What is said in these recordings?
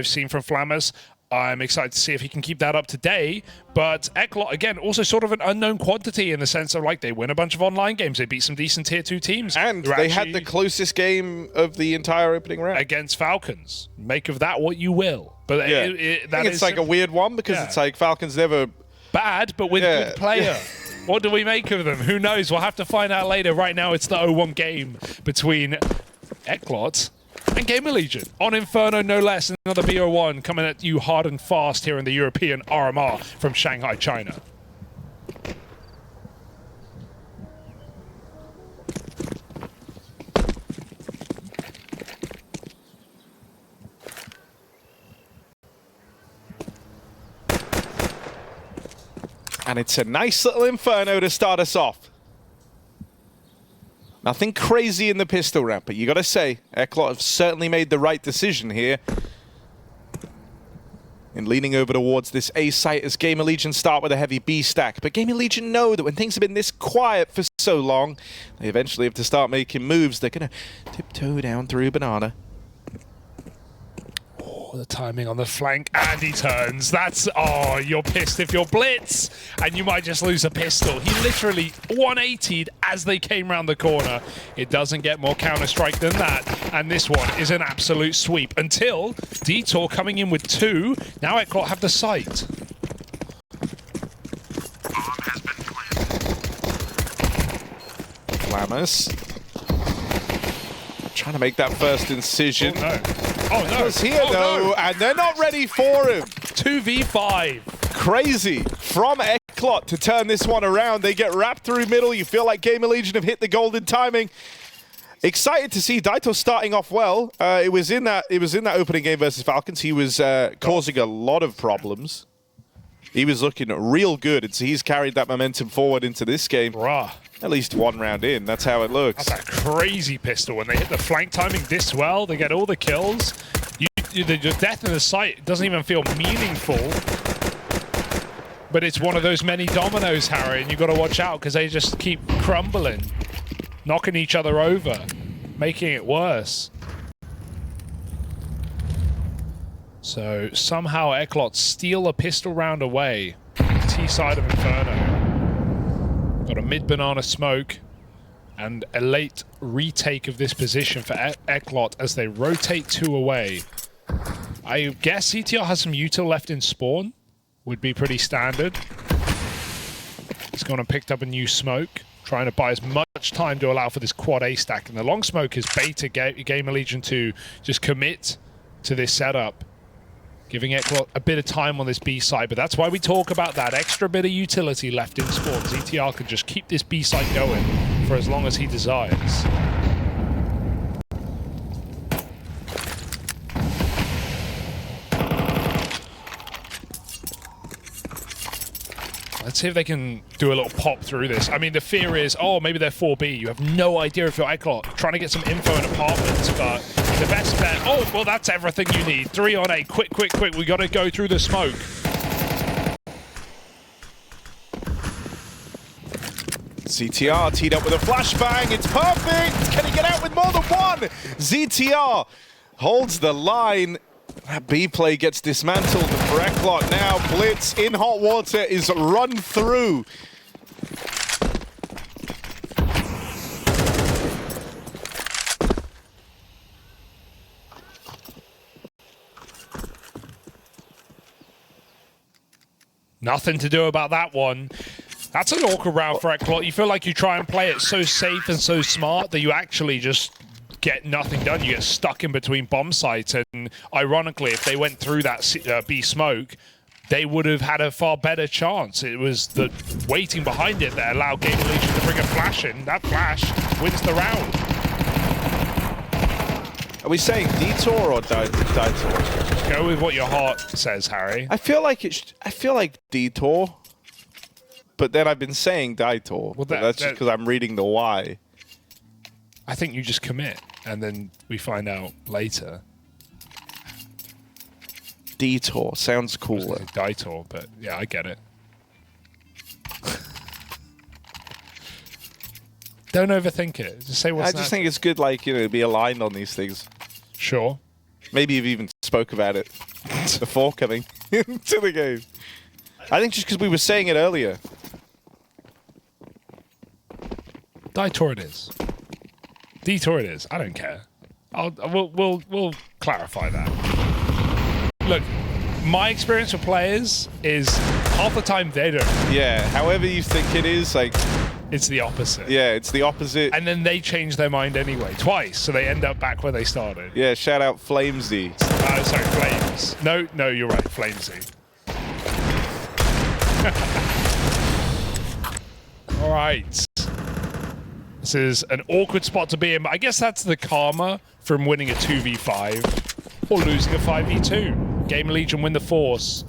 seen from Flammers. I'm excited to see if he can keep that up today. But Eclot, again, also sort of an unknown quantity in the sense of, like, they win a bunch of online games. They beat some decent Tier 2 teams. And they had the closest game of the entire opening round. Against Falcons. Make of that what you will. But yeah. It's like a weird one because it's like Falcons never... Bad, but with good player. What do we make of them? Who knows? We'll have to find out later. Right now, it's the 0-1 game between Eclot and GamerLegion on Inferno, no less. Another BO1 coming at you hard and fast here in the European RMR from Shanghai, China. And it's a nice little Inferno to start us off. Nothing crazy in the pistol ramp, but you got to say, Eclot have certainly made the right decision here in leaning over towards this A site as GamerLegion start with a heavy B stack. But GamerLegion know that when things have been this quiet for so long, they eventually have to start making moves. They're going to tiptoe down through Banana. The timing on the flank, and he turns. That's, oh, you're pissed if you're Blitz, and you might just lose a pistol. He literally 180'd as they came round the corner. It doesn't get more Counter-Strike than that, and this one is an absolute sweep until Detour coming in with 2. Now Eclot have the site. Flammers trying to make that first incision. Oh, no. Oh, no. He's here, though, and they're not ready for him. 2v5. Crazy from Eclot to turn this one around. They get wrapped through middle. You feel like GamerLegion have hit the golden timing. Excited to see Daito starting off well. It was in that opening game versus Falcons. He was causing a lot of problems. He was looking real good, and so he's carried that momentum forward into this game. Bruh. At least one round in, that's how it looks. That's a crazy pistol. When they hit the flank timing this well, they get all the kills. The death in the sight doesn't even feel meaningful. But it's one of those many dominoes, Harry, and you've got to watch out because they just keep crumbling, knocking each other over, making it worse. So somehow Eclot steal a pistol round away. T side of Inferno. Got a mid-banana smoke and a late retake of this position for Eclot as they rotate 2 away. I guess CTR has some util left in spawn. Would be pretty standard. He's gone and picked up a new smoke, trying to buy as much time to allow for this quad A stack. And the long smoke is beta GamerLegion to just commit to this setup, giving Eclot a bit of time on this B side, but that's why we talk about that extra bit of utility left in spawn. ZTR can just keep this B side going for as long as he desires. Let's see if they can do a little pop through this. I mean, the fear is, oh, maybe they're 4B. You have no idea if you're Eclot. Trying to get some info in apartments, but the best bet... Oh, well, that's everything you need. 3 on 8. Quick, quick, quick. We got to go through the smoke. ZTR teed up with a flashbang. It's perfect. Can he get out with more than one? ZTR holds the line. That B play gets dismantled for Eclot. Now Blitz in hot water is run through. Nothing to do about that one. That's an awkward round for Eclot. You feel like you try and play it so safe and so smart that you actually just get nothing done. You get stuck in between bomb sites, and ironically, if they went through that B smoke, they would have had a far better chance. It was the waiting behind it that allowed GamerLegion to bring a flash in. That flash wins the round. Are we saying Detour or Detour? Go with what your heart says, Harry. I feel like Detour, but then I've been saying Detour. Well, that's just because I'm reading the Y. I think you just commit, and then we find out later. Detour sounds cooler. Detour, but yeah, I get it. Don't overthink it. Just say what's I just think it's good, like, you know, to be aligned on these things. Sure. Maybe you've even spoke about it before coming into the game. I think just because we were saying it earlier. Detour it is. Detour it is. I don't care. We'll clarify that. Look, my experience with players is half the time they don't. Yeah, however you think it is, like... It's the opposite. Yeah, it's the opposite. And then they change their mind anyway, twice, so they end up back where they started. Yeah, shout out Flamesy. Sorry, Flames. No, you're right, Flamesy. All right. This is an awkward spot to be in, but I guess that's the karma from winning a 2v5 or losing a 5v2. GamerLegion win the Force.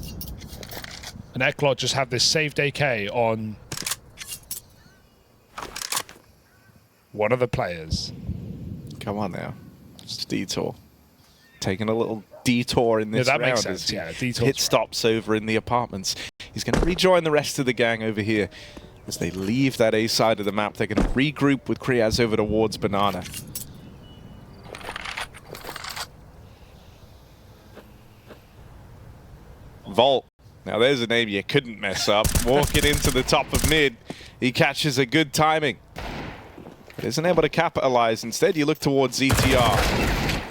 And Eclot just have this saved AK on one of the players. Come on now. Just detour. Taking a little detour in this round. Makes sense. Yeah, detour. Hit stops over in the apartments. He's going to rejoin the rest of the gang over here. As they leave that A side of the map, they're going to regroup with Kriaz over towards Banana. Volt. Now there's a name you couldn't mess up. Walking into the top of mid, he catches a good timing. But isn't able to capitalize. Instead, you look towards ZTR.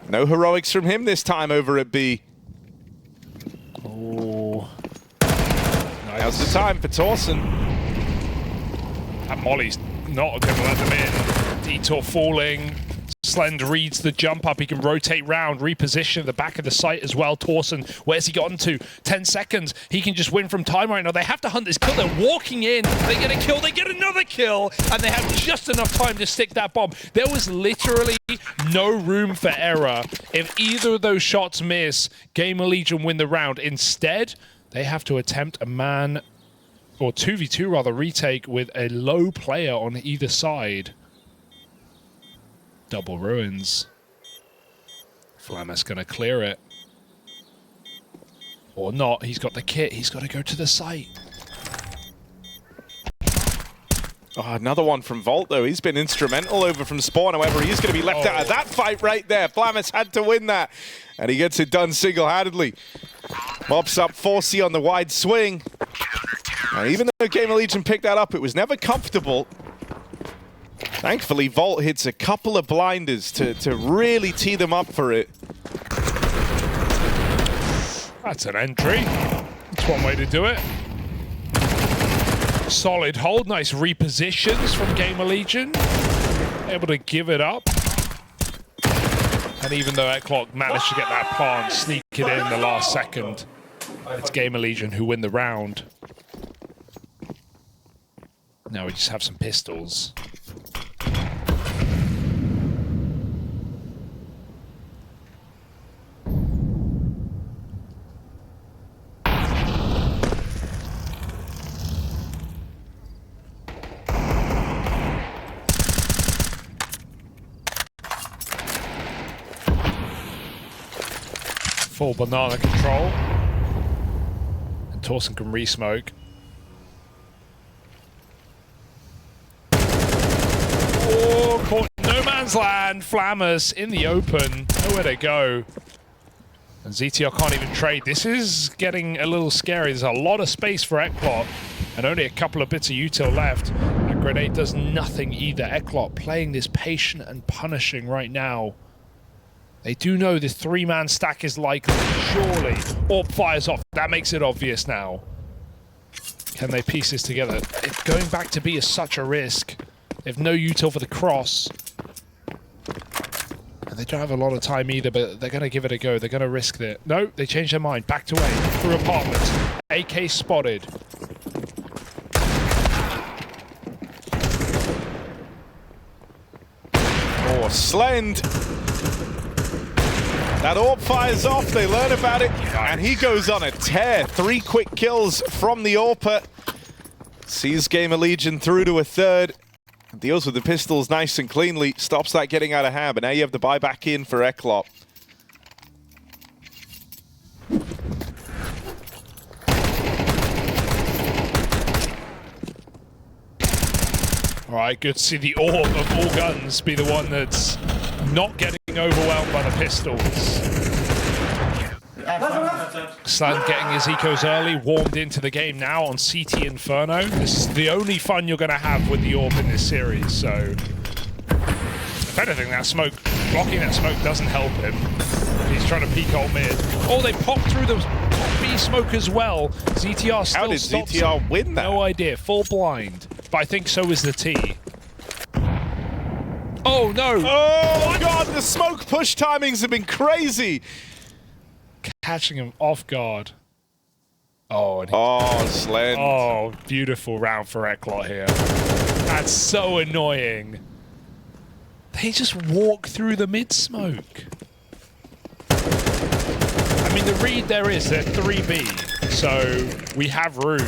No heroics from him this time over at B. Oh. Nice. Now's the time for Torsen. And Molly's not going to let them in. Detour falling. Slend reads the jump up. He can rotate round, reposition at the back of the site as well. Torsen, where's he gotten to? 10 seconds. He can just win from time right now. They have to hunt this kill. They're walking in. They get a kill. They get another kill. And they have just enough time to stick that bomb. There was literally no room for error. If either of those shots miss, GamerLegion win the round. Instead, they have to attempt a man, or 2v2 rather, retake with a low player on either side. Double ruins. Flamus gonna clear it. Or not, he's got the kit, he's got to go to the site. Oh, another one from Volt, though. He's been instrumental over from spawn. However, he's going to be left out of that fight right there. Flamus had to win that. And he gets it done single-handedly. Mops up 4C on the wide swing. And even though GamerLegion picked that up, it was never comfortable. Thankfully, Volt hits a couple of blinders to really tee them up for it. That's an entry. That's one way to do it. Solid hold, nice repositions from GamerLegion. Able to give it up. And even though Eclot managed to get that plant, sneak it in the last second, it's GamerLegion who win the round. Now we just have some pistols. Full banana control. And Torsen can re-smoke. Oh, caught no man's land. Flamus in the open. Nowhere to go. And ZTR can't even trade. This is getting a little scary. There's a lot of space for Eclot. And only a couple of bits of util left. That grenade does nothing either. Eclot playing this patient and punishing right now. They do know this three-man stack is likely, surely. Orb fires off. That makes it obvious now. Can they piece this together? Going back to B is such a risk. They have no util for the cross. And they don't have a lot of time either, but they're going to give it a go. They're going to risk it. No, they changed their mind. Back to A. Through apartments. AK spotted. Oh, Slend. That orb fires off, they learn about it, and he goes on a tear. 3 quick kills from the AWPer. Sees GamerLegion through to a third. Deals with the pistols nice and cleanly, stops that getting out of hand, but now you have the buy back in for Eclot. All right, good to see the orb of all guns be the one that's not getting overwhelmed by the pistols. Slan getting his ecos early, warmed into the game now on CT Inferno. This is the only fun you're going to have with the AWP in this series, so if anything, that smoke, blocking that smoke doesn't help him. He's trying to peek ult mid. Oh, they popped through the B smoke as well. ZTR still How did ZTR win that? No idea, full blind. But I think so is the T. Oh no! Oh god, the smoke push timings have been crazy. Catching him off guard. Oh, and Slend. Oh, beautiful round for Eclot here. That's so annoying. They just walk through the mid smoke. I mean, the read there is they're 3B, so we have room.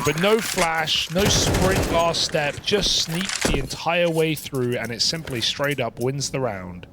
But no flash, no sprint last step, just sneak the entire way through, and it simply straight up wins the round.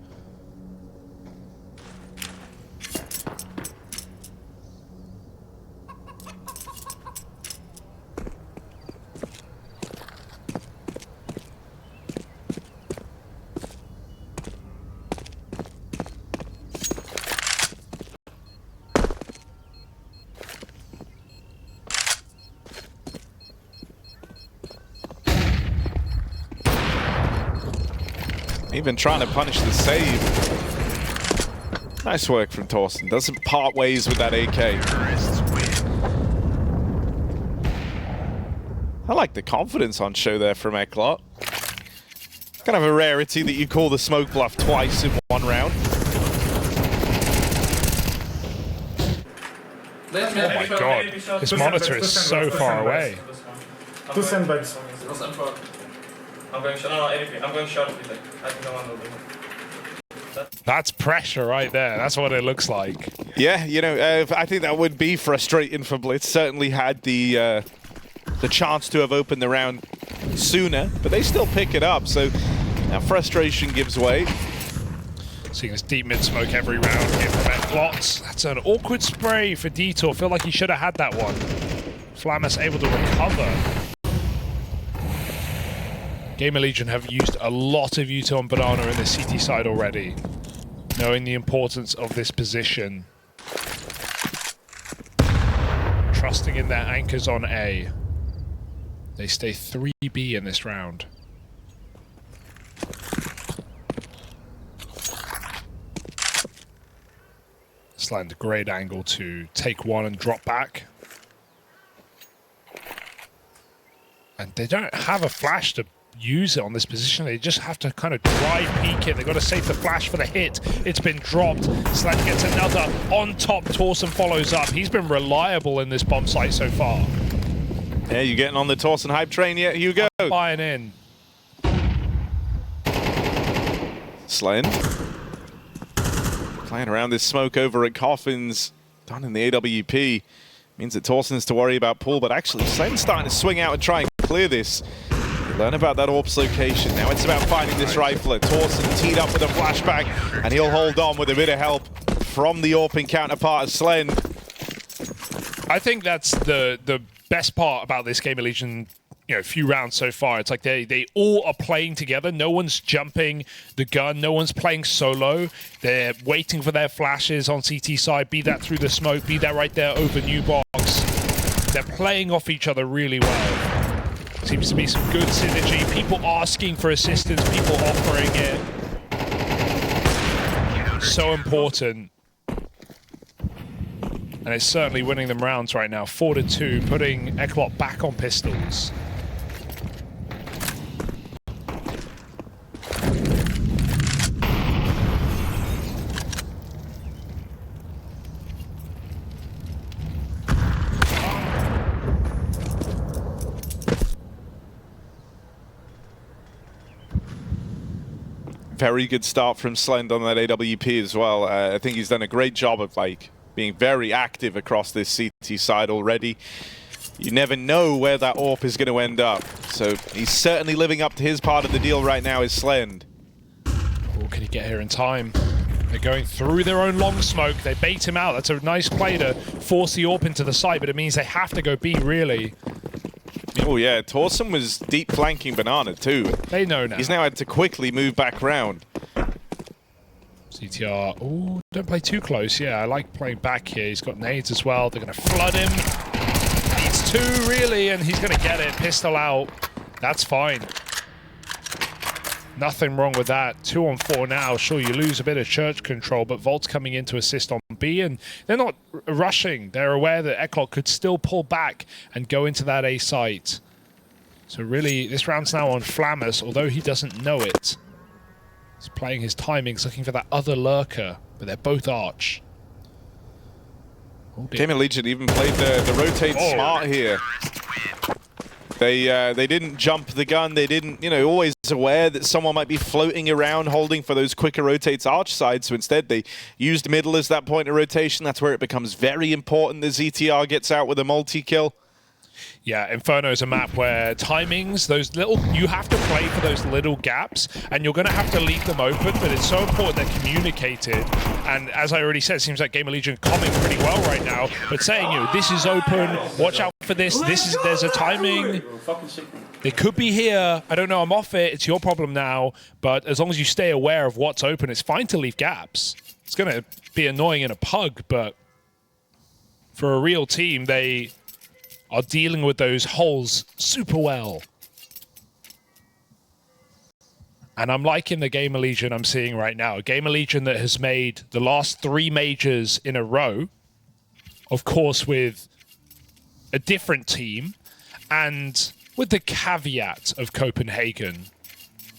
Even trying to punish the save. Nice work from Torsten. Doesn't part ways with that AK. I like the confidence on show there from Eclot. Kind of a rarity that you call the smoke bluff twice in one round. Oh my god, his monitor is so far away. Two sandbags. I'm going short. No, anything. I'm going short. I think I want to do. That's pressure right there. That's what it looks like. Yeah, you know, I think that would be frustrating for Blitz. Certainly had the chance to have opened the round sooner, but they still pick it up. So now frustration gives way. Seeing this deep mid smoke every round here from Eclot. That's an awkward spray for Detour. Feel like he should have had that one. Flamus able to recover. GamerLegion have used a lot of Uto and Banana in the CT side already, knowing the importance of this position. Trusting in their anchors on A. They stay 3B in this round. Slant a great angle to take one and drop back. And they don't have a flash to use it on this position. They just have to kind of dry peek it. They've got to save the flash for the hit. It's been dropped. Slant gets another on top. Torsen follows up. He's been reliable in this bomb site so far. Yeah, you getting on the Torsen hype train yet, Hugo? Buying in. Slend. Playing around this smoke over at Coffins. Done in the AWP. Means that Torsen's to worry about Pool, but actually Slend's starting to swing out and try and clear this. Learn about that AWP's location. Now it's about finding this rifler. Torsen teed up with a flashback, and he'll hold on with a bit of help from the AWPing counterpart of Slend. I think that's the best part about this GamerLegion, few rounds so far. It's like they all are playing together. No one's jumping the gun. No one's playing solo. They're waiting for their flashes on CT side, be that through the smoke, be that right there over new box. They're playing off each other really well. Seems to be some good synergy. People asking for assistance, people offering it. So important. And it's certainly winning them rounds right now. 4-2, putting Eclot back on pistols. Very good start from Slend on that AWP as well. I think he's done a great job of being very active across this CT side already. You never know where that AWP is going to end up. So he's certainly living up to his part of the deal right now is Slend. Oh, can he get here in time? They're going through their own long smoke. They bait him out. That's a nice play to force the AWP into the site, but it means they have to go B, really. Oh yeah, Torsen was deep flanking Banana too. They know now. He's now had to quickly move back round. CTR, ooh, don't play too close. Yeah, I like playing back here. He's got nades as well. They're going to flood him. Needs two, really, and he's going to get it. Pistol out. That's fine. Nothing wrong with that. 2 on 4 now. Sure, you lose a bit of church control, but Volt's coming in to assist on B, and they're not rushing. They're aware that Eclot could still pull back and go into that A site. So really, this round's now on Flamus, although he doesn't know it. He's playing his timings, looking for that other lurker, but they're both Arch. Oh, GamerLegion even played the rotate smart here. They didn't jump the gun. They didn't, you know, always aware that someone might be floating around holding for those quicker rotates Arch side. So instead, they used middle as that point of rotation. That's where it becomes very important that ZTR gets out with a multi-kill. Yeah, Inferno is a map where timings, those little, you have to play for those little gaps, and you're going to have to leave them open, but it's so important they're communicated. And as I already said, it seems like GamerLegion coming pretty well right now, but saying, you know, this is open, watch out for this, there's a timing. They could be here, I don't know, I'm off it, it's your problem now, but as long as you stay aware of what's open, it's fine to leave gaps. It's going to be annoying in a pug, but for a real team, they are dealing with those holes super well. And I'm liking the GamerLegion I'm seeing right now. A GamerLegion that has made the last 3 majors in a row, of course with a different team, and with the caveat of Copenhagen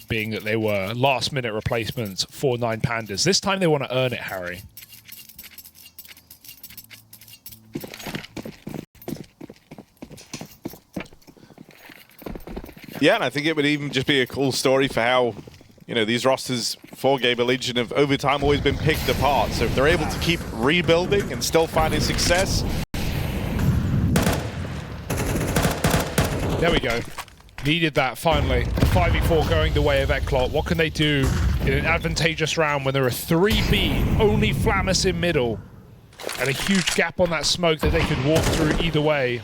being that they were last-minute replacements for 9 Pandas. This time they want to earn it, Harry. Yeah, and I think it would even just be a cool story for how, you know, these rosters for GamerLegion have over time always been picked apart. So if they're able to keep rebuilding and still finding success. There we go. Needed that finally. 5v4 going the way of Eclot. What can they do in an advantageous round when there are 3B, only Flamus in middle, and a huge gap on that smoke that they could walk through either way?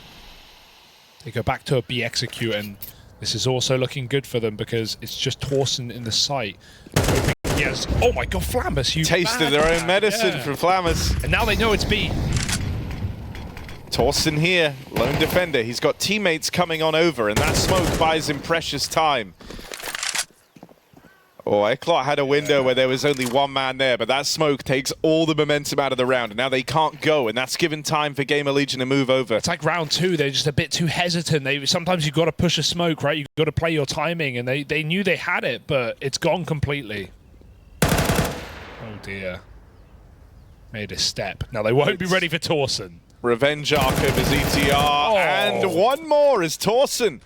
They go back to a B execute, and this is also looking good for them because it's just Torsen in the site. Yes. Oh my god, Flamus, you tasted their own medicine from Flamus. And now they know it's B. Torsen here, lone defender. He's got teammates coming on over, and that smoke buys him precious time. Oh, Eclot had a window where there was only 1 man there, but that smoke takes all the momentum out of the round, and now they can't go, and that's given time for GamerLegion to move over. It's like round 2, they're just a bit too hesitant. Sometimes you've got to push a smoke, right? You've got to play your timing, and they knew they had it, but it's gone completely. Oh dear. Made a step. Now they won't be ready for Torsen. Revenge arc over ZTR, and one more as Torsen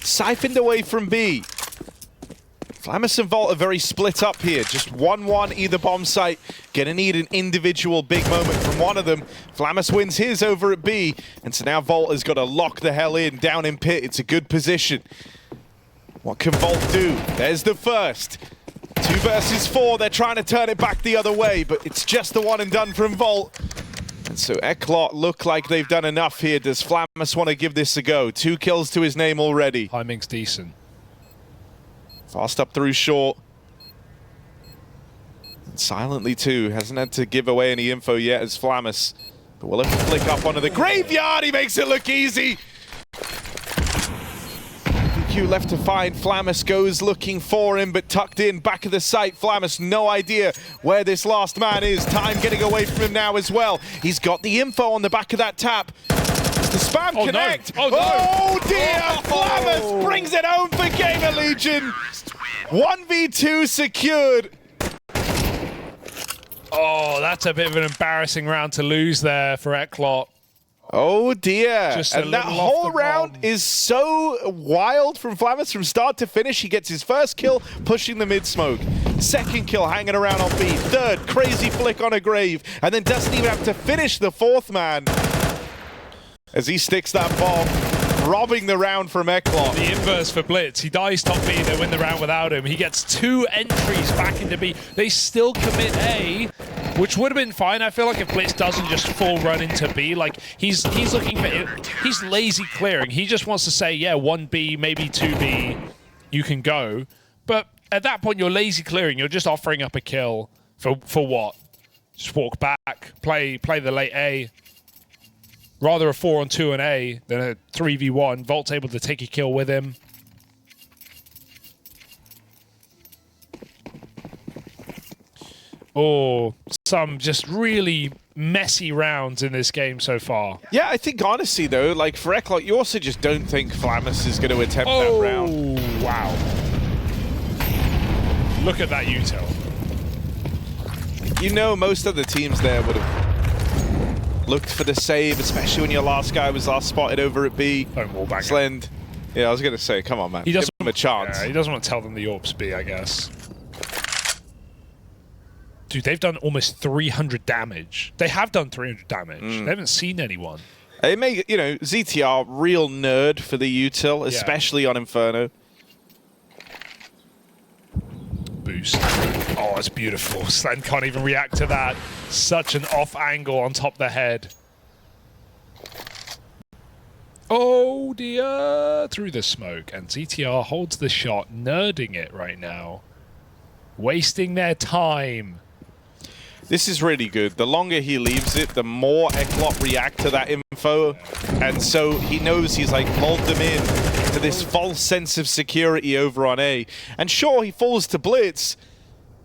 siphoned away from B. Flamus and Volt are very split up here. Just 1-1 either bomb site. Gonna need an individual big moment from one of them. Flamus wins his over at B, and so now Volt has got to lock the hell in down in pit. It's a good position. What can Volt do? There's the first. 2 versus 4. They're trying to turn it back the other way, but it's just the one and done from Volt. And so Eclot look like they've done enough here. Does Flamus want to give this a go? 2 kills to his name already. Timing's decent. Fast up through short. And silently too. Hasn't had to give away any info yet as Flamus. But we'll have to flick up onto the graveyard. He makes it look easy. PQ left to find. Flamus goes looking for him, but tucked in back of the site. Flamus, no idea where this last man is. Time getting away from him now as well. He's got the info on the back of that tap. The spam connect. No. Oh, no. Oh dear. Flamus brings it home for GamerLegion. 1v2 secured. Oh, that's a bit of an embarrassing round to lose there for Eclot. Oh dear. Just and that whole round is so wild from Flamus from start to finish. He gets his first kill pushing the mid smoke. Second kill hanging around on B. Third, crazy flick on a grave. And then doesn't even have to finish the 4th man. As he sticks that bomb, robbing the round from Eclot. The inverse for Blitz. He dies top B, they win the round without him. He gets 2 entries back into B. They still commit A, which would have been fine. I feel like if Blitz doesn't just full run into B, like he's looking for it. He's lazy clearing. He just wants to say, yeah, 1B, maybe 2B, you can go. But at that point, you're lazy clearing. You're just offering up a kill For what? Just walk back, play the late A. Rather a 4-on-2 on A than a 3v1. Volt's able to take a kill with him. Oh, some just really messy rounds in this game so far. Yeah, I think honestly though, like for Eclot, you also just don't think Flamus is going to attempt that round. Oh, wow. Look at that util. You know most of the teams there would have looked for the save, especially when your last guy was last spotted over at B. Don't wall bang. Slend. Yeah, I was going to say, come on, man. He doesn't give him a chance. Yeah, he doesn't want to tell them the AWP's B, I guess. Dude, they've done almost 300 damage. They have done 300 damage. They haven't seen anyone. It may, you know, ZTR, real nerd for the util, especially on Inferno. Boost. Oh, it's beautiful. Slend can't even react to that. Such an off angle on top of the head. Oh dear. Through the smoke. And ZTR holds the shot, nerding it right now. Wasting their time. This is really good. The longer he leaves it, the more Eclot react to that info. And so he knows he's like lulled them in to this false sense of security over on A. And sure, he falls to Blitz,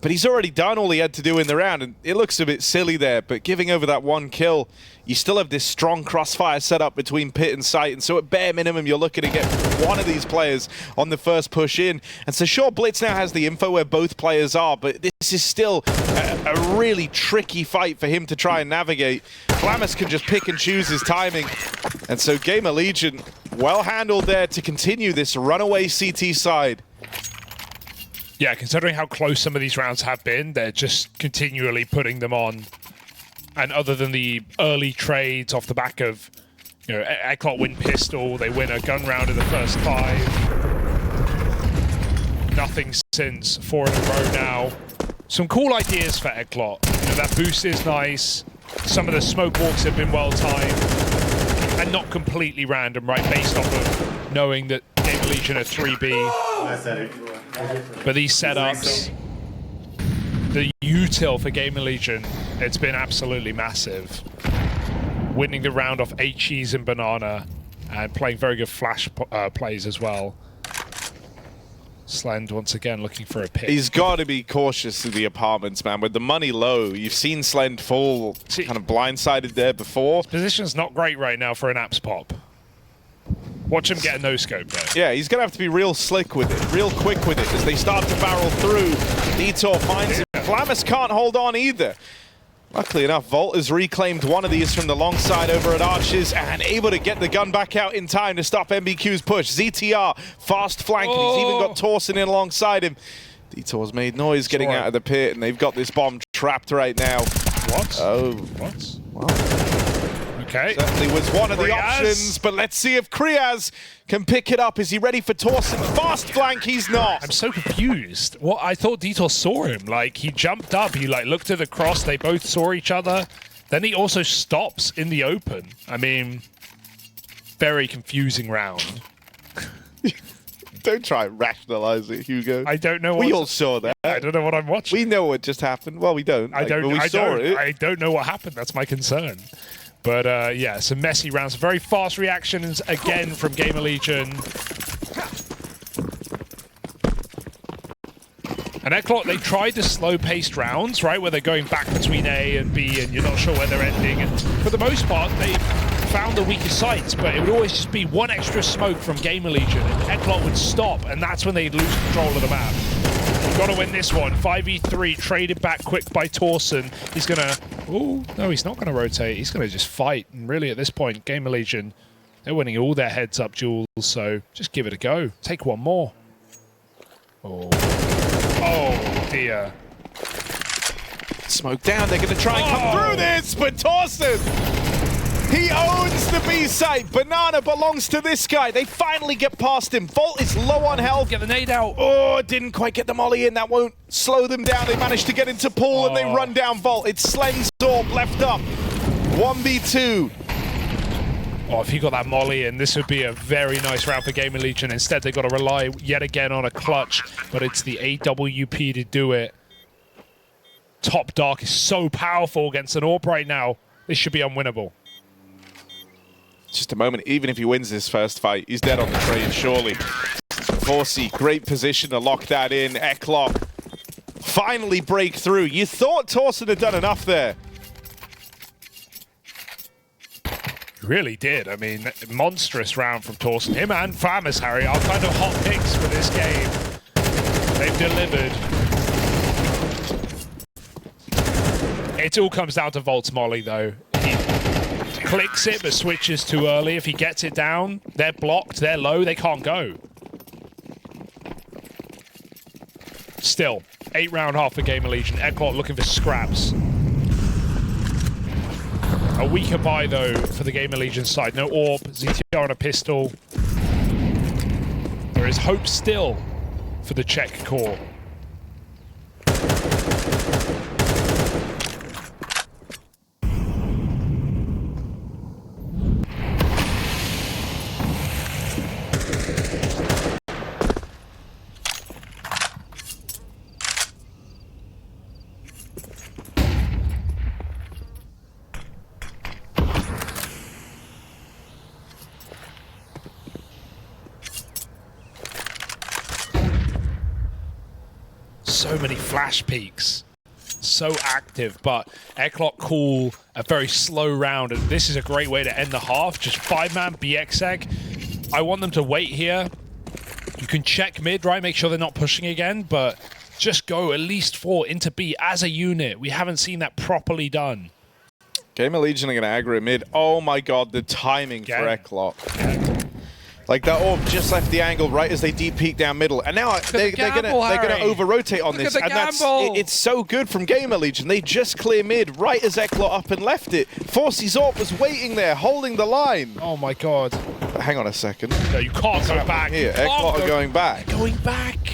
but he's already done all he had to do in the round. And it looks a bit silly there, but giving over that one kill, you still have this strong crossfire setup between pit and site. And so at bare minimum, you're looking to get one of these players on the first push in. And so sure, Blitz now has the info where both players are, but this is still a really tricky fight for him to try and navigate. Flamus can just pick and choose his timing. And so GamerLegion, well handled there to continue this runaway CT side. Yeah, considering how close some of these rounds have been, they're just continually putting them on. And other than the early trades off the back of, you know, Eclot win pistol, they win a gun round in the first 5. Nothing since 4 in a row now. Some cool ideas for Eclot. You know, that boost is nice. Some of the smoke walks have been well timed. And not completely random, right? Based off of knowing that GamerLegion are 3B. But these setups, the util for GamerLegion, it's been absolutely massive. Winning the round off HEs and Banana, and playing very good flash plays as well. Slend once again looking for a pick. He's got to be cautious of the apartments, man. With the money low, you've seen Slend fall kind of blindsided there before. His position's not great right now for an apps pop. Watch him get a no-scope though. Yeah, he's going to have to be real slick with it, real quick with it as they start to barrel through. Detour finds him. Flamus can't hold on either. Luckily enough, Volt has reclaimed one of these from the long side over at Arches and able to get the gun back out in time to stop MBQ's push. ZTR, fast flank, and he's even got Torsen in alongside him. Detour's made noise getting out of the pit, and they've got this bomb trapped right now. What? Oh. What? Well. Okay. Certainly was one of the options, but let's see if Kriaz can pick it up. Is he ready for Torsen? Fast flank, he's not. I'm so confused. What I thought Detour saw him. Like, he jumped up, he like looked at the cross, they both saw each other. Then he also stops in the open. I mean, very confusing round. Don't try and rationalize it, Hugo. I don't know what... We all saw that. I don't know what I'm watching. We know what just happened. Well, we don't. I don't know what happened. That's my concern. But yeah, some messy rounds. Very fast reactions again from GamerLegion. And Eclot, they tried the slow-paced rounds, right, where they're going back between A and B and you're not sure where they're ending. And for the most part, they found the weakest sites, but it would always just be one extra smoke from GamerLegion and Eclot would stop, and that's when they'd lose control of the map. We've got to win this one. 5v3, traded back quick by Torsen. He's going to... Oh, no, he's not going to rotate. He's going to just fight. And really, at this point, GamerLegion, they're winning all their heads-up duels, so just give it a go. Take one more. Oh. Oh, dear. Smoke down. They're going to try and come through this, but Torsen, he owns the B site. Banana belongs to this guy. They finally get past him. Volt is low on health. Get the nade out. Oh, didn't quite get the molly in. That won't slow them down. They managed to get into pool and they run down Volt. It's Slend's Orb left up. 1v2. Oh, if he got that molly in, this would be a very nice round for GamerLegion. Instead, they've got to rely yet again on a clutch, but it's the AWP to do it. Top Dark is so powerful against an AWP right now. This should be unwinnable. Just a moment. Even if he wins this first fight, he's dead on the trade, surely. Forsey, great position to lock that in. Eclot finally break through. You thought Torsten had done enough there. Really did. I mean, monstrous round from Torsten. Him and Famus, Harry, are kind of hot picks for this game. They've delivered. It all comes down to Volt's molly, though. He clicks it, but switches too early. If he gets it down, they're blocked, they're low, they can't go. Still, 8-round half for GamerLegion. Eclot looking for scraps. A weaker buy, though, for the GamerLegion side. No AWP, ZTR on a pistol. There is hope still for the Czech core. So many flash peaks, so active, but Eclot call a very slow round, and this is a great way to end the half. Just 5-man BXEG. I want them to wait here. You can check mid, right? Make sure they're not pushing again, but just go at least 4 into B as a unit. We haven't seen that properly done. GamerLegion are going to aggro mid. Oh my god, the timing for Eclot. Like that orb just left the angle right as they deep peek down middle, and now they're gonna over rotate on this, and it's so good from GamerLegion. They just clear mid right as Eclot up and left it. Forsey's AWP was waiting there, holding the line. Oh my god! Hang on a second. No, you can't go back. Here, Eclot are going back. Going back.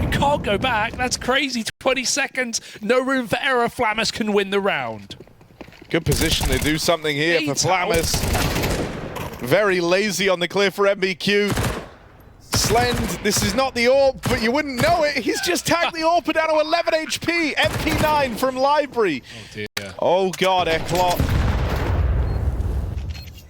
You can't go back. That's crazy. 20 seconds. No room for error. Flamus can win the round. Good position to do something here for Flamus. Very lazy on the clear for MBQ. Slend, this is not the AWP, but you wouldn't know it. He's just tagged the AWP down to 11 HP. MP9 from Library. Oh dear. Oh god, Eclot.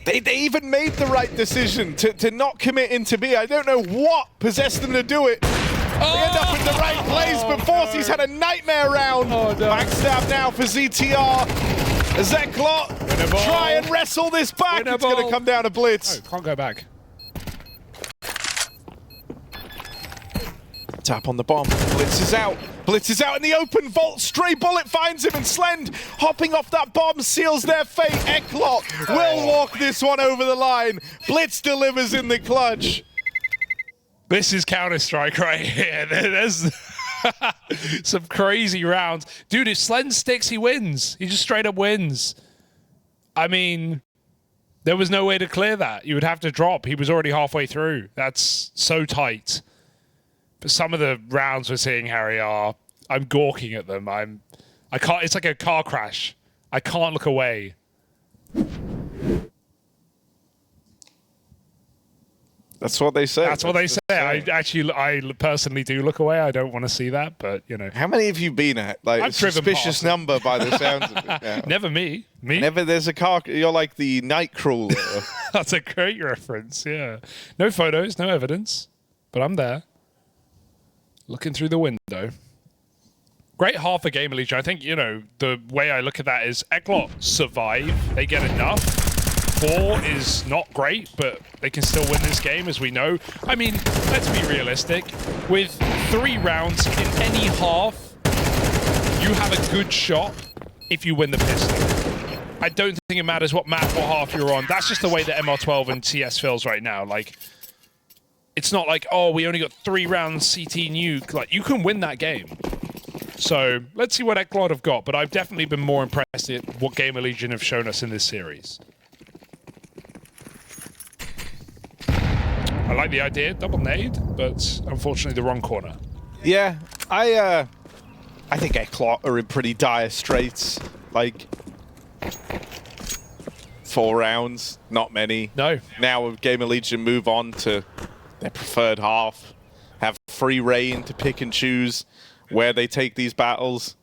They even made the right decision to not commit into B. I don't know what possessed them to do it. They end up in the right place, but Forsey's had a nightmare round. Backstab now for ZTR. Eclot try and wrestle this back. It's going to come down to Blitz. Oh, can't go back. Tap on the bomb. Blitz is out. Blitz is out in the open. Volt stray bullet finds him, and Slend hopping off that bomb seals their fate. Eclot will walk this one over the line. Blitz delivers in the clutch. This is Counter-Strike right here. There's some crazy rounds. Dude, if Slend sticks, he wins. He just straight up wins. I mean, there was no way to clear that. You would have to drop. He was already halfway through. That's so tight. But some of the rounds we're seeing, Harry, I'm gawking at them. I can't, it's like a car crash. I can't look away. That's what they say. That's what they say. I personally do look away. I don't want to see that, but you know. How many have you been at? Like a suspicious number by the sounds of it. Yeah. Never me. Never. There's a car. You're like the night crawler. That's a great reference. Yeah. No photos, no evidence, but I'm there, looking through the window. Great half for GamerLegion. I think the way I look at that is Eclot survive. They get enough. 4 is not great, but they can still win this game, as we know. I mean, let's be realistic. With 3 rounds in any half, you have a good shot if you win the pistol. I don't think it matters what map or half you're on. That's just the way that MR12 and CS feels right now. Like, it's not like, oh, we only got 3 rounds CT nuke. Like, you can win that game. So, let's see what Eclot have got, but I've definitely been more impressed at what GamerLegion have shown us in this series. I like the idea, double nade, but unfortunately the wrong corner. Yeah, I think Eclot are in pretty dire straits. Like, 4 rounds, not many. No. Now GamerLegion move on to their preferred half, have free reign to pick and choose where they take these battles.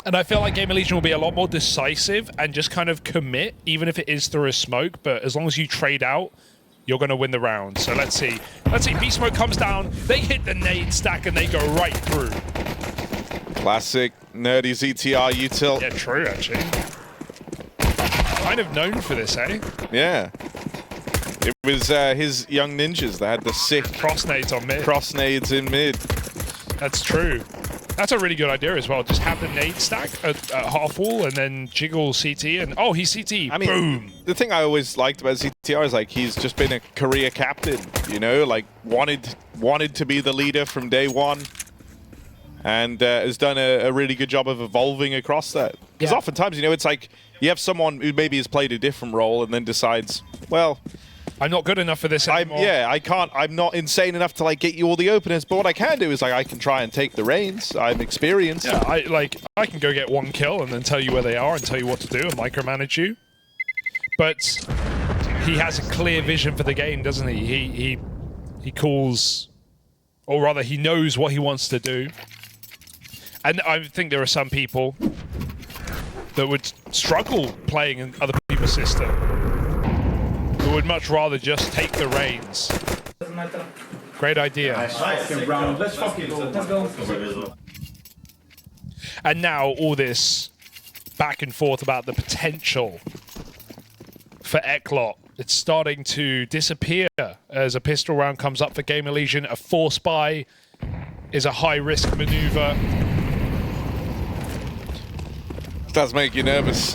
And I feel like GamerLegion will be a lot more decisive and just kind of commit, even if it is through a smoke. But as long as you trade out, you're going to win the round. So let's see. Let's see. B-Smoke comes down. They hit the nade stack and they go right through. Classic nerdy ZTR util. Yeah, true, actually. Kind of known for this, eh? Yeah. It was his young ninjas that had the sick cross nades on mid. Cross nades in mid. That's true. That's a really good idea as well. Just have the nade stack at half wall and then jiggle CT and oh, he's CT. I mean, boom. The thing I always liked about ZTR is like he's just been a career captain, you know, like wanted to be the leader from day one, and has done a really good job of evolving across that. Because oftentimes, you know, it's like you have someone who maybe has played a different role and then decides, well, I'm not good enough for this anymore. I'm not insane enough to like get you all the openers, but what I can do is like I can try and take the reins. I'm experienced. Yeah, I can go get one kill and then tell you where they are and tell you what to do and micromanage you. But he has a clear vision for the game, doesn't he? He calls, or rather he knows what he wants to do. And I think there are some people that would struggle playing in other people's system, who would much rather just take the reins. Great idea. Let's fucking go. Let's go. And now all this back and forth about the potential for Eclot. It's starting to disappear as a pistol round comes up for GamerLegion. A force buy is a high-risk maneuver. Does make you nervous.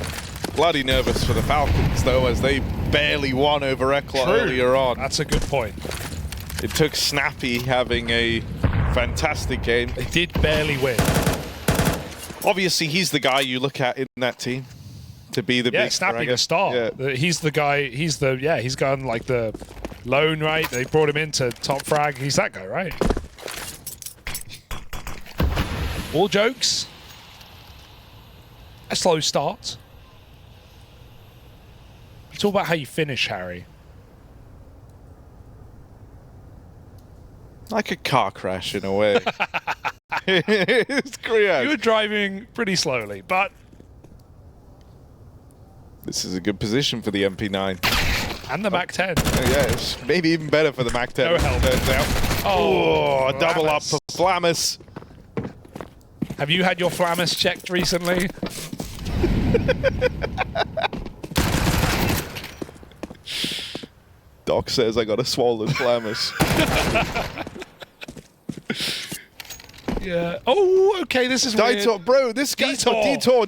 Bloody nervous for the Falcons, though, as they barely won over Eclot earlier on. That's a good point. It took Snappy having a fantastic game. They did barely win. Obviously, he's the guy you look at in that team to be the big Snappy the star. Yeah. He's the guy. He's gone like the lone, right? They brought him into top frag. He's that guy, right? All jokes. A slow start. It's all about how you finish, Harry. Like a car crash in a way. It's great. You were driving pretty slowly, but this is a good position for the MP9. And the Mac 10. Yeah, it's maybe even better for the Mac 10. No help. Turns out. Oh, double up for Flamus. Have you had your Flamus checked recently? Doc says I got a swollen Flamus. Yeah. Oh, okay, this is weird. Detour, bro, this guy... Detour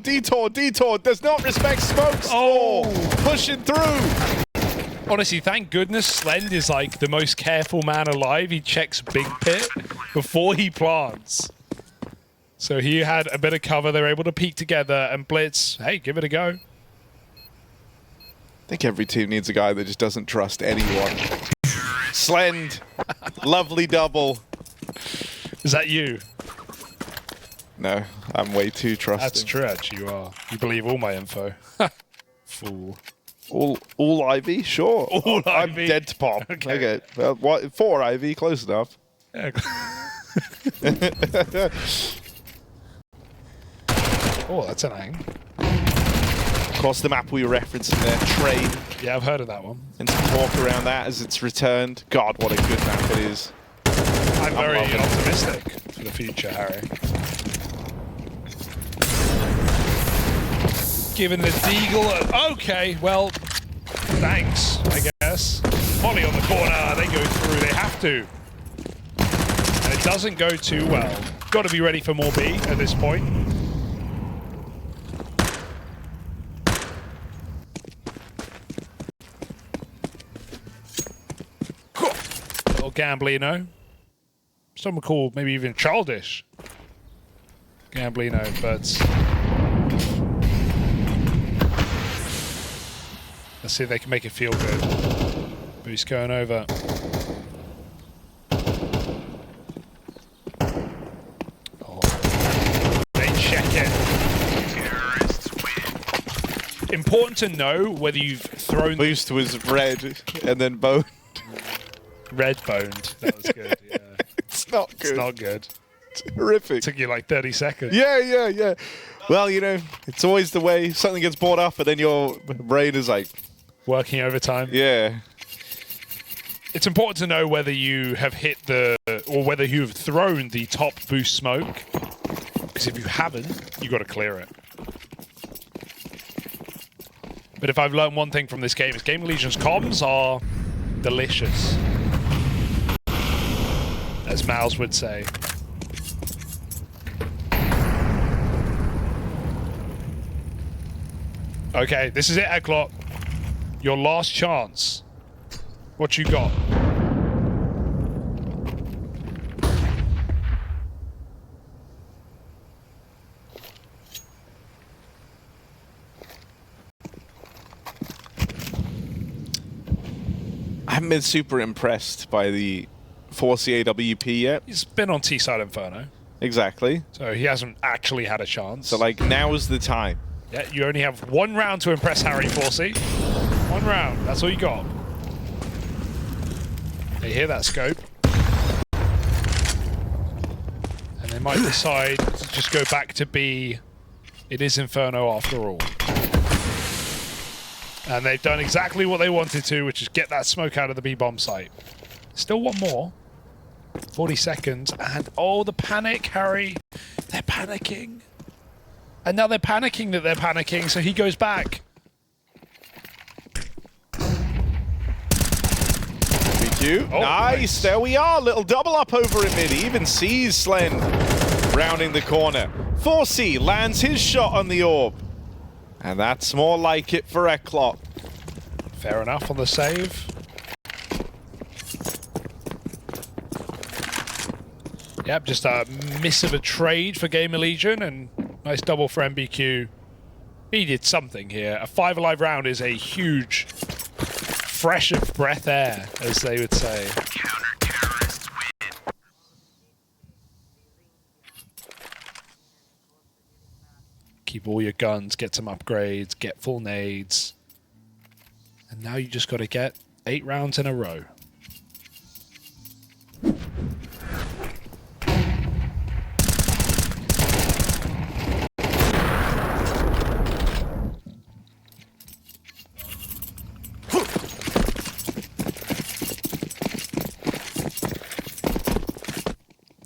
does not respect smokes. Oh, pushing through. Honestly, thank goodness Slend is like the most careful man alive. He checks Big Pit before he plants. So he had a bit of cover. They're able to peek together and blitz. Hey, give it a go. I think every team needs a guy that just doesn't trust anyone. Slend, lovely double. Is that you? No, I'm way too trusting. That's true, actually, you are. You believe all my info. Fool. All IV? Sure. All IV. I'm dead to pop. Okay. Well, what, 4 IV, close enough. Yeah. Oh, that's an ang. Of course, the map we were referencing there, Train. Yeah, I've heard of that one. And some talk around that as it's returned. God, what a good map it is. I'm very optimistic for the future, Harry. Given the deagle. Okay, well, thanks, I guess. Molly on the corner. They go through. They have to. And it doesn't go too well. Got to be ready for more B at this point. Little Gamblino. Some would call maybe even childish Gamblino, but let's see if they can make it feel good. Boost going over. Oh. They check it. Important to know whether you've thrown... Boost was red and then boned. Red boned. That was good, yeah. It's not good. It's not good. It's horrific. Took you like 30 seconds. Yeah. Well, you know, it's always the way something gets brought up and then your brain is like... Working overtime. Yeah. It's important to know whether you have hit the... or whether you've thrown the top boost smoke. Because if you haven't, you've got to clear it. But if I've learned one thing from this game, is GamerLegion's comms are delicious. As MOUZ would say. Okay, this is it, Eclot. Your last chance. What you got? I haven't been super impressed by the 4C AWP yet. He's been on T-side Inferno. Exactly. So he hasn't actually had a chance. So, like, now is the time. Yeah, you only have one round to impress Harry 4C. One round, that's all you got. They hear that scope. And they might decide to just go back to B. It is Inferno after all. And they've done exactly what they wanted to, which is get that smoke out of the B-bomb site. Still one more. 40 seconds, and oh, the panic, Harry. They're panicking. And now they're panicking that they're panicking, so he goes back. BQ. Oh, nice. There we are. Little double up over in mid. He even sees Slen rounding the corner. 4C lands his shot on the orb. And that's more like it for Eclot. Fair enough on the save. Yep, just a miss of a trade for GamerLegion, and nice double for MBQ. He did something here. A 5 alive round is a huge fresh of breath air, as they would say. Keep all your guns, get some upgrades, get full nades. And now you just got to get 8 rounds in a row.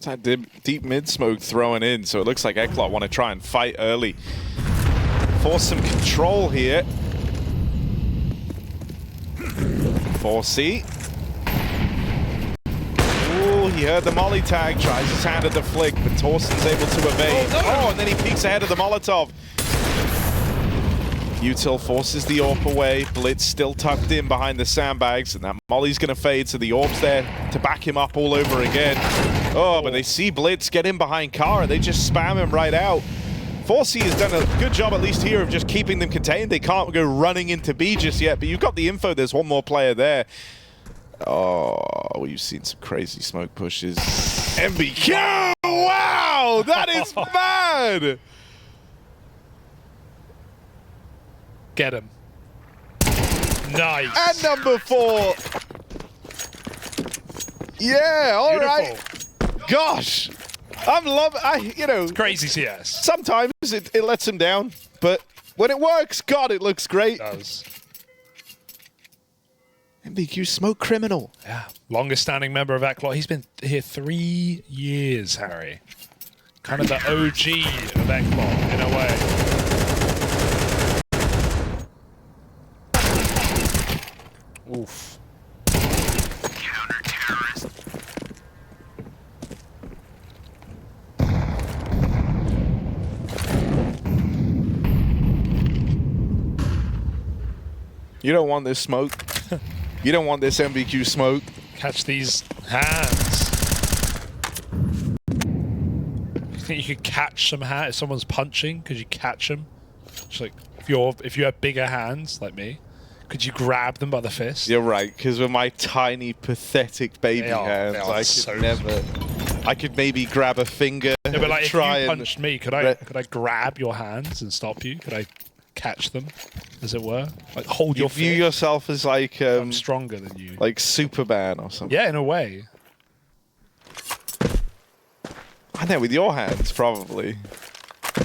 That deep mid smoke thrown in, so it looks like Eclot want to try and fight early. Force some control here. 4C. Ooh, he heard the molly tag, tries his hand at the flick, but Torsten's able to evade. Oh, and then he peeks ahead of the Molotov. Util forces the AWP away. Blitz still tucked in behind the sandbags, and that molly's going to fade, so the AWP's there to back him up all over again. Oh, but they see Blitz get in behind Kara. They just spam him right out. 4C has done a good job, at least here, of just keeping them contained. They can't go running into B just yet, but you've got the info. There's one more player there. Oh, we've seen some crazy smoke pushes. MBQ! Wow! That is mad! Get him. Nice. And number 4. Yeah, all right. Gosh. I'm loving, you know. Crazy CS. Sometimes it lets him down, but when it works, God, it looks great. It does. MBQ smoke criminal. Yeah. Longest standing member of Eclot. He's been here 3 years, Harry. Kind of the OG of Eclot, in a way. Oof. Counter-terrorist. You don't want this smoke. You don't want this MBQ smoke. Catch these hands. You think you could catch some hands if someone's punching? Could you catch them? Just like if you have bigger hands like me, could you grab them by the fist? You're right, because with my tiny, pathetic baby hands, I could never. I could maybe grab a finger. Yeah, but like if you and punched me, could I grab your hands and stop you? Could I catch them, as it were? Like hold your view fist? yourself as like I'm stronger than you. like Superman or something. Yeah, in a way. I know, with your hands, probably.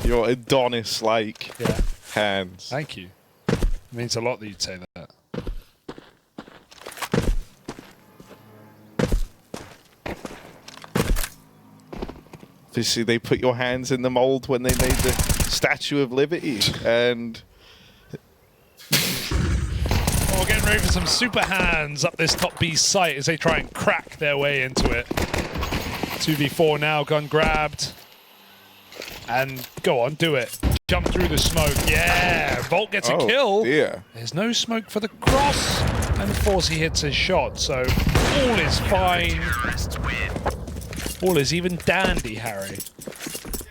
Your Adonis-like hands. Thank you. It means a lot that you'd say that. Obviously, they put your hands in the mold when they made the Statue of Liberty, and... We're getting ready for some super hands up this top B site as they try and crack their way into it. 2v4 now, gun grabbed. And go on, do it. Jump through the smoke. Yeah, Volt gets a kill. Dear. There's no smoke for the cross. And Forsey hits his shot, so all is fine. All is even dandy, Harry.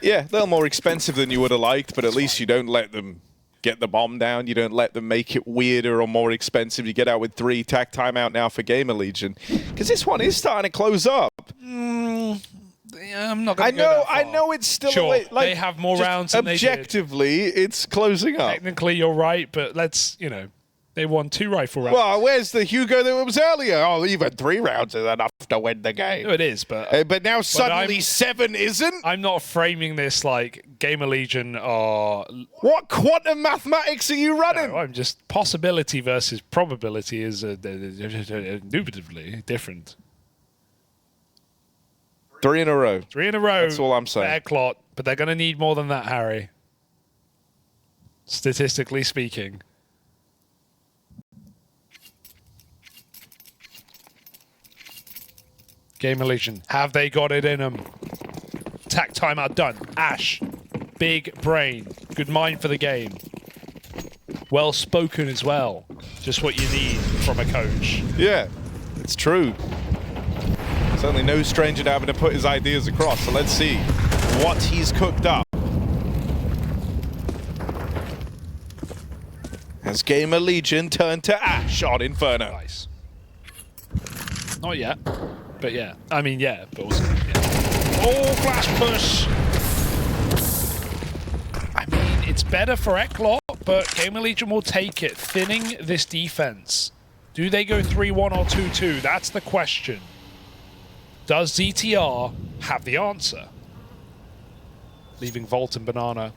Yeah, a little more expensive than you would have liked, but at least you don't let them get the bomb down. You don't let them make it weirder or more expensive. You get out with 3. Tack timeout now for GamerLegion. Because this one is starting to close up. Yeah, I'm not going to go that far. I know it's still sure, like, they have more rounds than they did. Objectively, it's closing up. Technically, you're right, but let's, you know, they won 2 rifle rounds. Well, where's the Hugo that was earlier? Oh, even 3 rounds is enough to win the game. No, it is, but now suddenly 7 isn't? I'm not framing this like GamerLegion are... What quantum mathematics are you running? No, I'm just... Possibility versus probability is indubitably different. 3 in a row. 3 in a row. That's all I'm saying. Eclot, but they're going to need more than that, Harry. Statistically speaking. GamerLegion, have they got it in them? Tack timeout done. Ash, big brain, good mind for the game. Well spoken as well. Just what you need from a coach. Yeah, it's true. Certainly no stranger to having to put his ideas across, so let's see what he's cooked up. Has GamerLegion turned to Ash on Inferno? Nice. Not yet, but yeah. I mean, yeah, but also, yeah. Oh, flash push! I mean, it's better for Eclot, but GamerLegion will take it, thinning this defense. Do they go 3-1 or 2-2? That's the question. Does ZTR have the answer? Leaving Volt and Banana.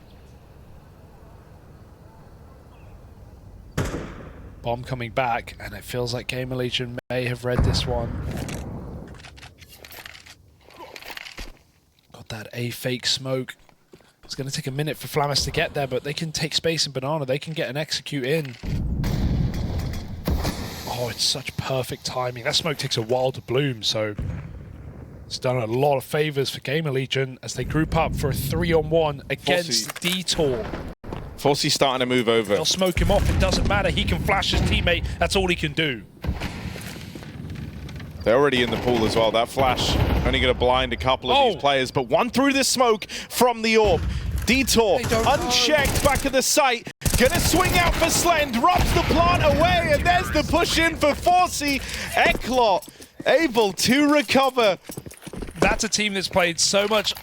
Bomb coming back, and it feels like GamerLegion may have read this one. Got that A fake smoke. It's going to take a minute for Flamis to get there, but they can take space in Banana. They can get an execute in. Oh, it's such perfect timing. That smoke takes a while to bloom, so it's done a lot of favors for GamerLegion as they group up for a 3-on-1 against Detour. Forsey's starting to move over. They'll smoke him off. It doesn't matter. He can flash his teammate. That's all he can do. They're already in the pool as well. That flash only going to blind a couple of these players, but one through the smoke from the AWP. Detour, unchecked back at the site. Gonna swing out for Slend, robs the plant away, and there's the push in for Forsey. Eclot able to recover. That's a team that's played so much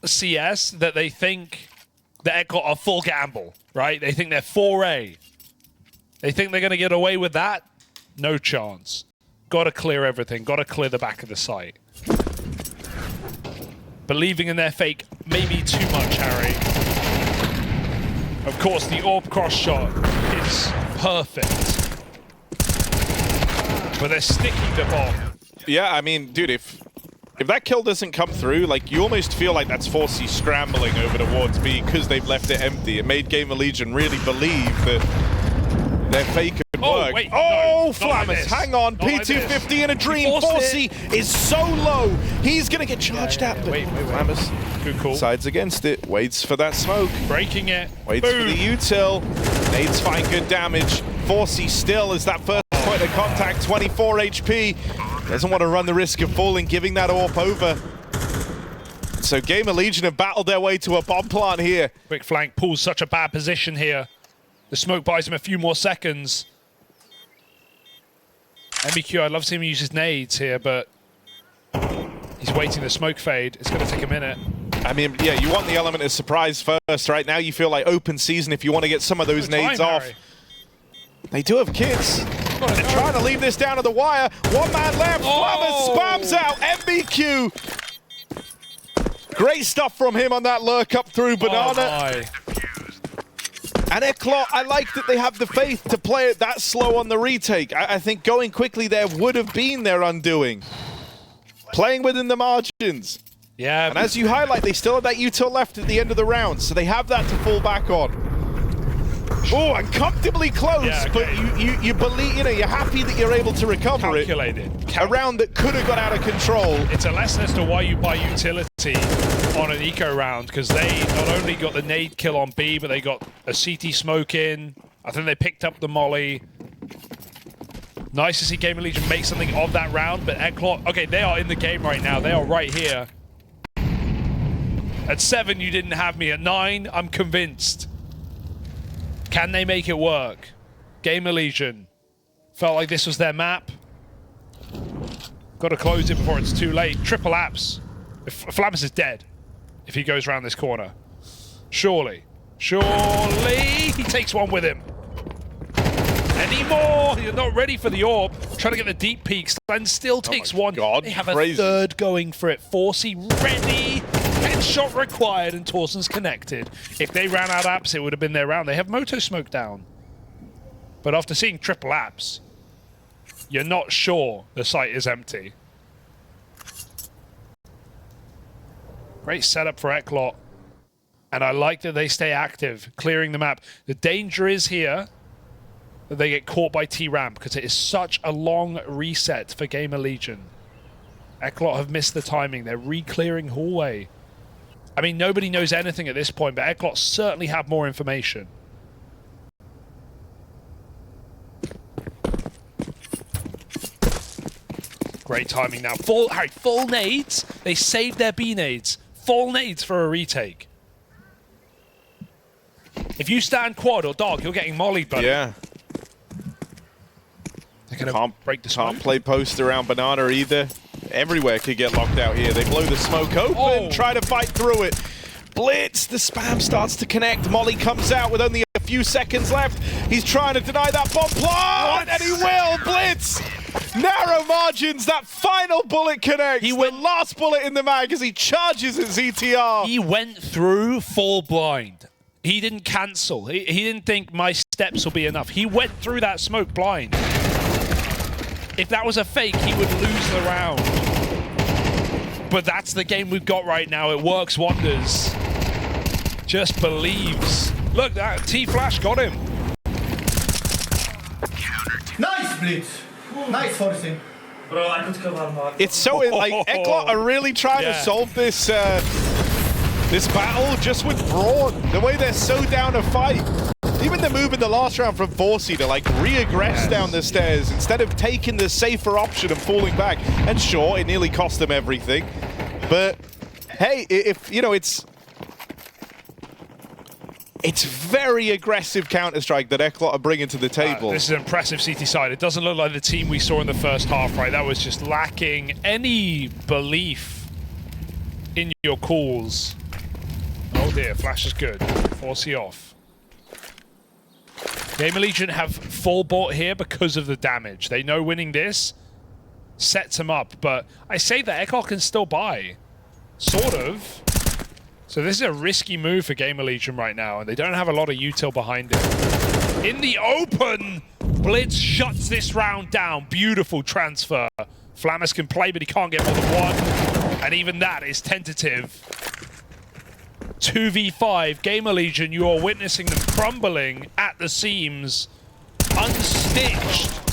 CS that they think that Eclot are full gamble, right? They think they're 4A. They think they're going to get away with that? No chance. Got to clear everything. Got to clear the back of the site. Believing in their fake, maybe too much, Harry. Of course, the AWP cross shot is perfect. But they're sticking the bomb. Yeah, I mean, dude, if that kill doesn't come through, like, you almost feel like that's Forsey scrambling over towards B because they've left it empty. It made GamerLegion really believe that their fake could work. Wait, oh, no, Flamis, like hang on. P250 in a dream. Forsey is so low. He's going to get charged at. Wait. Flamis Good call. sides against it, waits for that smoke. Breaking it. Waits for the util. Nades find good damage. Forsey still is that first point of contact, 24 HP. Doesn't want to run the risk of falling, giving that AWP over. So GamerLegion have battled their way to a bomb plant here. Quick flank pulls such a bad position here. The smoke buys him a few more seconds. MBQ, I'd love to see him use his nades here, but he's waiting the smoke fade. It's going to take a minute. I mean, yeah, you want the element of surprise first, right? Now you feel like open season if you want to get some of those nades off. Harry. They do have kids. They're trying to leave this down to the wire. One man left. Flamis spams out. MBQ Great stuff from him on that lurk up through Banana. Oh And Eclot, I like that they have the faith to play it that slow on the retake. I think going quickly there would have been their undoing. Playing within the margins. yeah. And as you highlight, they still have that util left at the end of the round, so they have that to fall back on. Oh, and comfortably close, Yeah, okay. but you believe, you know, you're happy that you're able to recover Calculated. it. A round that could have got out of control. It's a lesson as to why you buy utility on an eco round, because they not only got the nade kill on B, but they got a CT smoke in. I think they picked up the molly. Nice to see GamerLegion make something of that round, but Eclot, okay, they are in the game right now. They are right here. At 7, you didn't have me. At 9, I'm convinced. Can they make it work? GamerLegion felt like this was their map. Got to close it before it's too late. Triple apps. If Flamus is dead, if he goes around this corner. Surely. Surely he takes one with him. Anymore? You're not ready for the orb. Trying to get the deep peaks and still takes one. God, they have a crazy. third going for it. Forsey ready. Headshot required, and Torson's connected. If they ran out apps, it would have been their round. They have Moto Smoke down. But after seeing triple apps, you're not sure the site is empty. Great setup for Eclot. And I like that they stay active, clearing the map. The danger is here that they get caught by T-Ramp, because it is such a long reset for GamerLegion. Eclot have missed the timing. They're re-clearing hallway. I mean, nobody knows anything at this point, but Eclot certainly have more information. Great timing now. Full nades. They saved their B nades. Full nades for a retake. If you stand quad or dog, you're getting mollied, buddy. Yeah. They're gonna break the smoke. Can't play post around Banana either. Everywhere could get locked out here. They blow the smoke open, try to fight through it. Blitz, the spam starts to connect. Molly comes out with only a few seconds left. He's trying to deny that bomb plant, and he will. Blitz, narrow margins. That final bullet connects. The last bullet in the mag as he charges at ZTR. He went through full blind. He didn't cancel. He didn't think my steps will be enough. He went through that smoke blind. If that was a fake, he would lose the round. But that's the game we've got right now. It works wonders. Just believes. Look, that T-Flash got him. Nice blitz. Nice forcing. Bro, I could kill RMR. It's so like Eclot are really trying to solve this this battle just with Brawn. The way they're so down to fight. Even the move in the last round from Forsey to like re-aggress down the stairs instead of taking the safer option and falling back. And sure, it nearly cost them everything. But hey, if you know, it's very aggressive Counter-Strike that Eclot are bringing to the table. This is an impressive CT side. It doesn't look like the team we saw in the first half, right? That was just lacking any belief in your calls. Oh dear, Flash is good. Forsey off. GamerLegion have full bought here because of the damage. They know winning this sets them up, but I say that Eclot can still buy. Sort of. So this is a risky move for GamerLegion right now, and they don't have a lot of util behind it. In the open, Blitz shuts this round down. Beautiful transfer. Flamus can play, but he can't get more than one. And even that is tentative. 2v5, GamerLegion, you are witnessing them crumbling at the seams. Unstitched.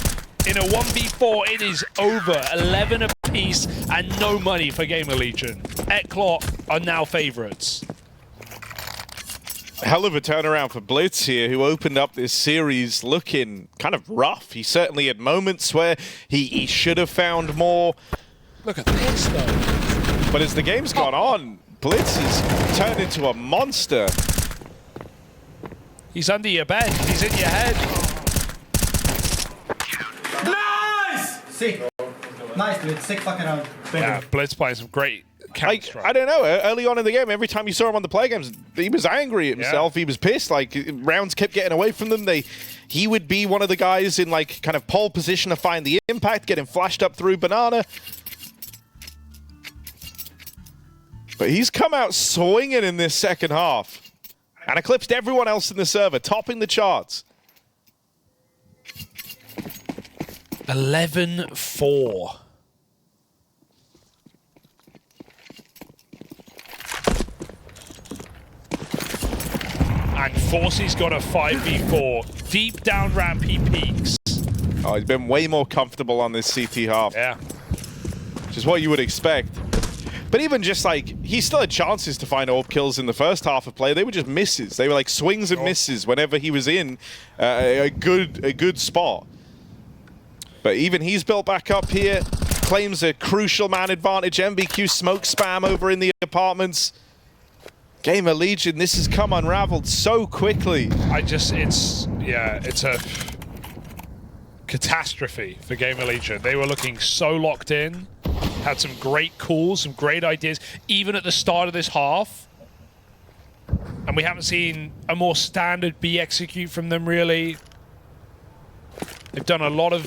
In a 1v4, it is over. 11 apiece and no money for GamerLegion. Eclot are now favorites. Hell of a turnaround for Blitz here, who opened up this series looking kind of rough. He certainly had moments where he should have found more. Look at this, though. But as the game's gone on, Blitz has turned into a monster. He's under your bed. He's in your head. Nice! Sick. Nice blitz. Sick fucking round. Yeah, Blitz playing some great Counter-Strike. I don't know. Early on in the game, every time you saw him on the play games, he was angry at himself. He was pissed. Like, rounds kept getting away from them. He would be one of the guys in, like, kind of pole position to find the impact, getting flashed up through Banana. But he's come out swinging in this second half and eclipsed everyone else in the server, topping the charts. 11-4. And Forcey's got a 5v4. Deep down ramp, he peaks. Oh, he's been way more comfortable on this CT half. Yeah. Which is what you would expect. But even just like, he still had chances to find AWP kills in the first half of play. They were just misses. They were like swings and misses whenever he was in a good spot. But even he's built back up here. Claims a crucial man advantage. MBQ smoke spam over in the apartments. GamerLegion, this has come unraveled so quickly. It's a catastrophe for GamerLegion. They were looking so locked in, had some great calls, some great ideas, even at the start of this half. And we haven't seen a more standard B execute from them, really. They've done a lot of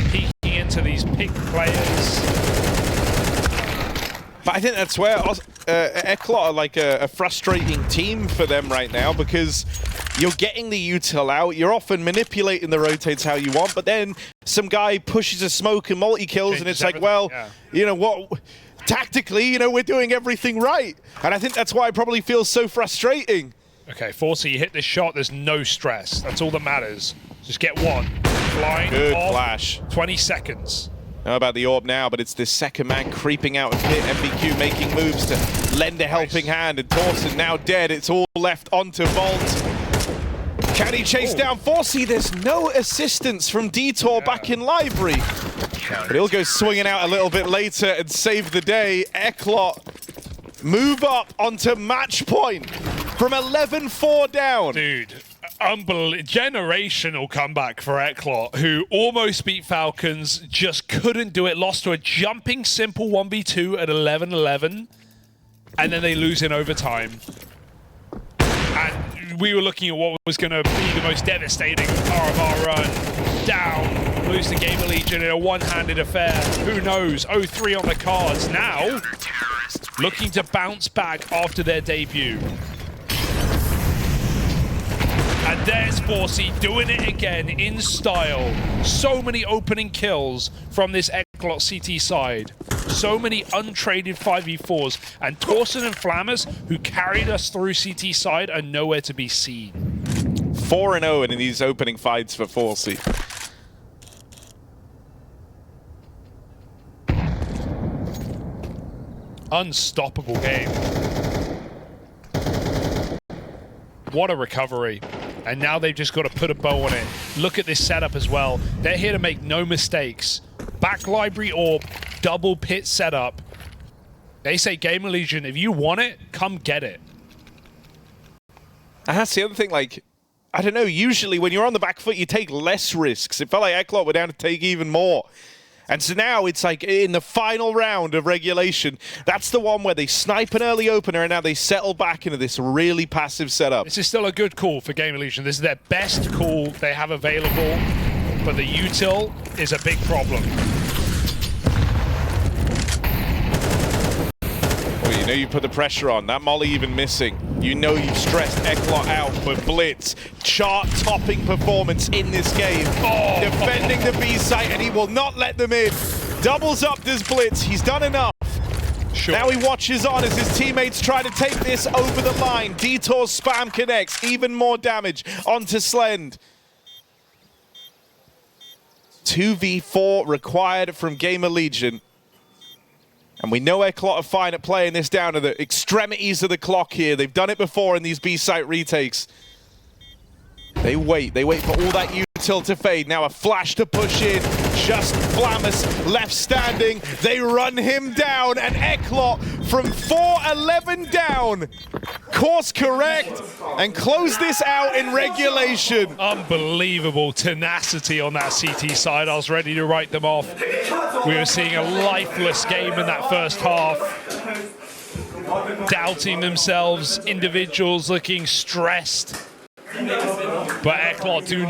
peeking into these pick players. But I think that's where Eclot are like a frustrating team for them right now, because you're getting the util out, you're often manipulating the rotates how you want, but then some guy pushes a smoke and multi-kills and it's like, well, you know what, tactically, you know, we're doing everything right. And I think that's why it probably feels so frustrating. Okay, Forcey, you hit this shot, there's no stress. That's all that matters. Just get one. Blind Good off, flash. 20 seconds. I don't know about the AWP now, but it's this second man creeping out of pit. MBQ making moves to lend a helping hand, and Torsen now dead. It's all left onto Vault. Can he chase down Forcey? There's no assistance from Detour back in Library. But he'll go swinging out a little bit later and save the day. Eclot move up onto match point from 11-4 down. Dude, generational comeback for Eclot, who almost beat Falcons, just couldn't do it, lost to a jumping simple 1v2 at 11-11, and then they lose in overtime. And we were looking at what was going to be the most devastating RMR run. Down, lose to GamerLegion in a one-handed affair. Who knows? 0-3 on the cards. Now, looking to bounce back after their debut. And there's Forcey doing it again in style. So many opening kills from this Eclot CT side. So many untraded 5v4s. And Torsen and Flammers, who carried us through CT side, are nowhere to be seen. 4-0 in these opening fights for Forcey. Unstoppable game. What a recovery. And now they've just got to put a bow on it. Look at this setup as well. They're here to make no mistakes. Back library AWP, double pit setup. They say, GamerLegion, if you want it, come get it. And that's the other thing, like, I don't know, usually when you're on the back foot, you take less risks. It felt like Eclot were down to take even more. And so now it's like in the final round of regulation, that's the one where they snipe an early opener and now they settle back into this really passive setup. This is still a good call for GamerLegion. This is their best call they have available, but the util is a big problem. Well, you know you put the pressure on. That molly even missing. You know you've stressed Eclot out, but Blitz, chart-topping performance in this game. Oh. Defending the B site, and he will not let them in. Doubles up this Blitz. He's done enough. Sure. Now he watches on as his teammates try to take this over the line. Detour spam connects. Even more damage onto Slend. 2v4 required from GamerLegion. And we know Eclot are fine at playing this down to the extremities of the clock here. They've done it before in these B-site retakes. They wait for all that util to fade. Now a flash to push in. Just Flammers left standing. They run him down, and Eclot from 4-11 down. Course correct, and close this out in regulation. Unbelievable tenacity on that CT side. I was ready to write them off. We were seeing a lifeless game in that first half. Doubting themselves, individuals looking stressed. But Eclot do not